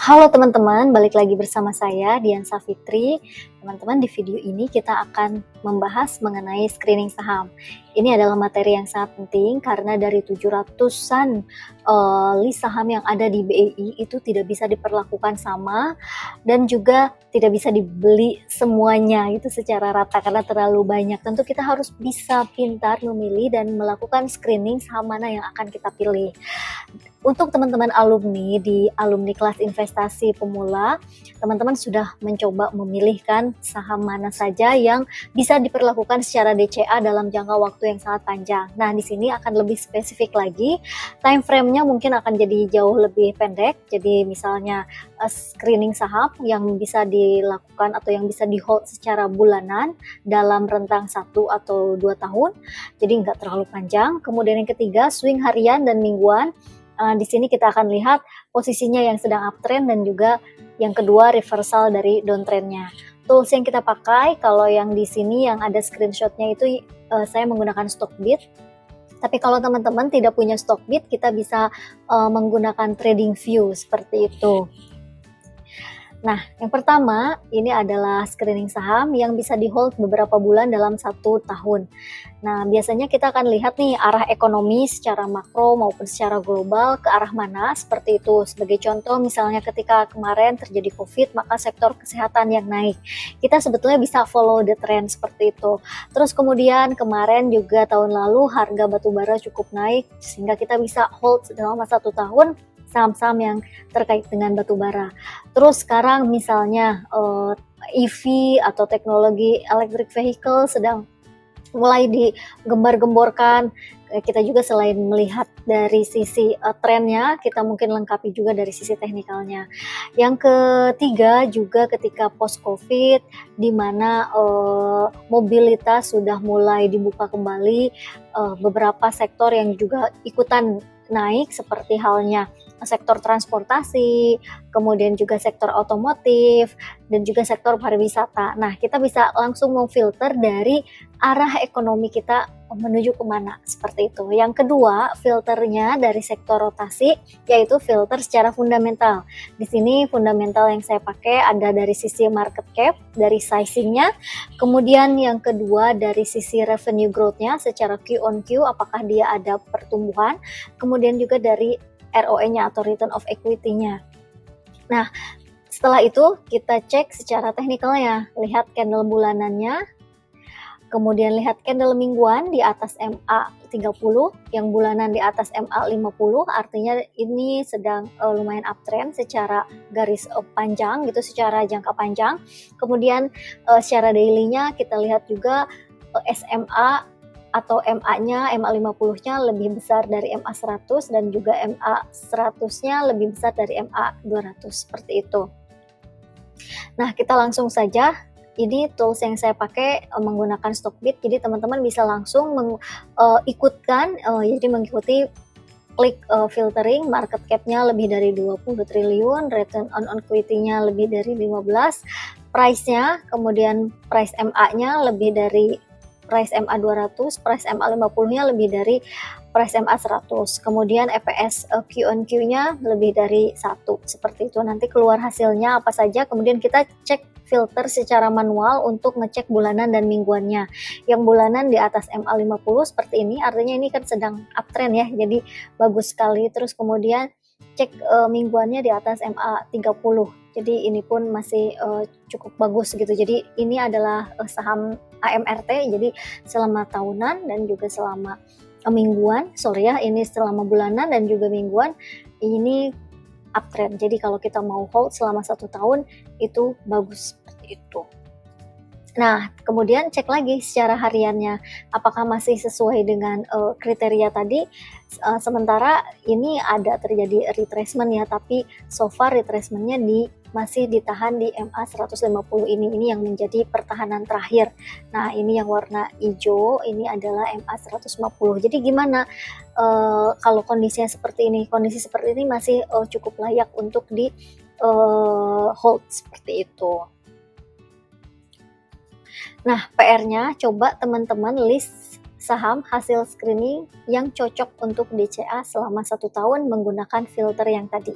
Halo teman-teman, balik lagi bersama saya Dian Safitri. Teman-teman, di video ini kita akan membahas mengenai screening saham. Ini adalah materi yang sangat penting karena dari 700-an list saham yang ada di BEI itu tidak bisa diperlakukan sama dan juga tidak bisa dibeli semuanya itu secara rata karena terlalu banyak. Tentu kita harus bisa pintar memilih dan melakukan screening saham mana yang akan kita pilih. Untuk teman-teman alumni di alumni kelas investasi pemula, teman-teman sudah mencoba memilihkan saham mana saja yang bisa diperlakukan secara DCA dalam jangka waktu yang sangat panjang. Nah, di sini akan lebih spesifik lagi. Time frame-nya mungkin akan jadi jauh lebih pendek. Jadi misalnya screening saham yang bisa dilakukan atau yang bisa di-hold secara bulanan dalam rentang 1 atau 2 tahun. Jadi nggak terlalu panjang. Kemudian yang ketiga, swing harian dan mingguan. Di sini kita akan lihat posisinya yang sedang uptrend dan juga yang kedua reversal dari downtrendnya. Tools yang kita pakai, kalau yang di sini yang ada screenshotnya itu saya menggunakan Stockbit. Tapi kalau teman-teman tidak punya Stockbit, kita bisa menggunakan TradingView seperti itu. Nah, yang pertama ini adalah screening saham yang bisa di-hold beberapa bulan dalam 1 tahun. Nah, biasanya kita akan lihat nih arah ekonomi secara makro maupun secara global ke arah mana seperti itu. Sebagai contoh misalnya ketika kemarin terjadi COVID, maka sektor kesehatan yang naik. Kita sebetulnya bisa follow the trend seperti itu. Terus kemudian kemarin juga tahun lalu harga batubara cukup naik sehingga kita bisa hold selama 1 tahun saham-saham yang terkait dengan batubara. Terus sekarang misalnya EV atau teknologi electric vehicle sedang mulai digembar-gemborkan. Kita juga selain melihat dari sisi trennya, kita mungkin lengkapi juga dari sisi teknikalnya. Yang ketiga juga ketika post-COVID, di mana mobilitas sudah mulai dibuka kembali, beberapa sektor yang juga ikutan naik seperti halnya sektor transportasi, kemudian juga sektor otomotif, dan juga sektor pariwisata. Nah, kita bisa langsung memfilter dari arah ekonomi kita menuju kemana, seperti itu. Yang kedua, filternya dari sektor rotasi, yaitu filter secara fundamental. Di sini fundamental yang saya pakai ada dari sisi market cap, dari sizingnya, kemudian yang kedua dari sisi revenue growth-nya secara Q on Q, apakah dia ada pertumbuhan, kemudian juga dari ROE-nya atau return of equity-nya. Nah, setelah itu kita cek secara teknikalnya, lihat candle bulanannya, kemudian lihat candle mingguan di atas MA30, yang bulanan di atas MA50, artinya ini sedang lumayan uptrend secara garis panjang gitu, secara jangka panjang. Kemudian secara daily-nya kita lihat juga SMA atau MA-nya, MA50-nya lebih besar dari MA100 dan juga MA100-nya lebih besar dari MA200, seperti itu. Nah, kita langsung saja. Ini tools yang saya pakai menggunakan Stockbit, jadi teman-teman bisa langsung mengikutkan, jadi mengikuti klik filtering, market cap-nya lebih dari 20 triliun, return on equity-nya lebih dari 15, price-nya, kemudian price MA-nya lebih dari price MA200, price MA50-nya lebih dari price MA100, kemudian EPS Q on Q-nya lebih dari 1, seperti itu. Nanti keluar hasilnya apa saja, kemudian kita cek filter secara manual untuk ngecek bulanan dan mingguannya. Yang bulanan di atas MA50 seperti ini, artinya ini kan sedang uptrend ya, jadi bagus sekali. Terus kemudian cek mingguannya di atas MA30, jadi ini pun masih cukup bagus gitu. Jadi ini adalah saham AMRT, jadi selama tahunan dan juga selama mingguan, ini selama bulanan dan juga mingguan ini uptrend. Jadi kalau kita mau hold selama 1 tahun itu bagus seperti itu. Nah, kemudian cek lagi secara hariannya, apakah masih sesuai dengan kriteria tadi. Sementara ini ada terjadi retracement ya, tapi so far retracementnya masih ditahan di MA150 ini yang menjadi pertahanan terakhir. Nah, ini yang warna hijau, ini adalah MA150. Jadi gimana kalau kondisinya seperti ini? Kondisi seperti ini masih cukup layak untuk di hold seperti itu. Nah, PR-nya coba teman-teman list saham hasil screening yang cocok untuk DCA selama 1 tahun menggunakan filter yang tadi.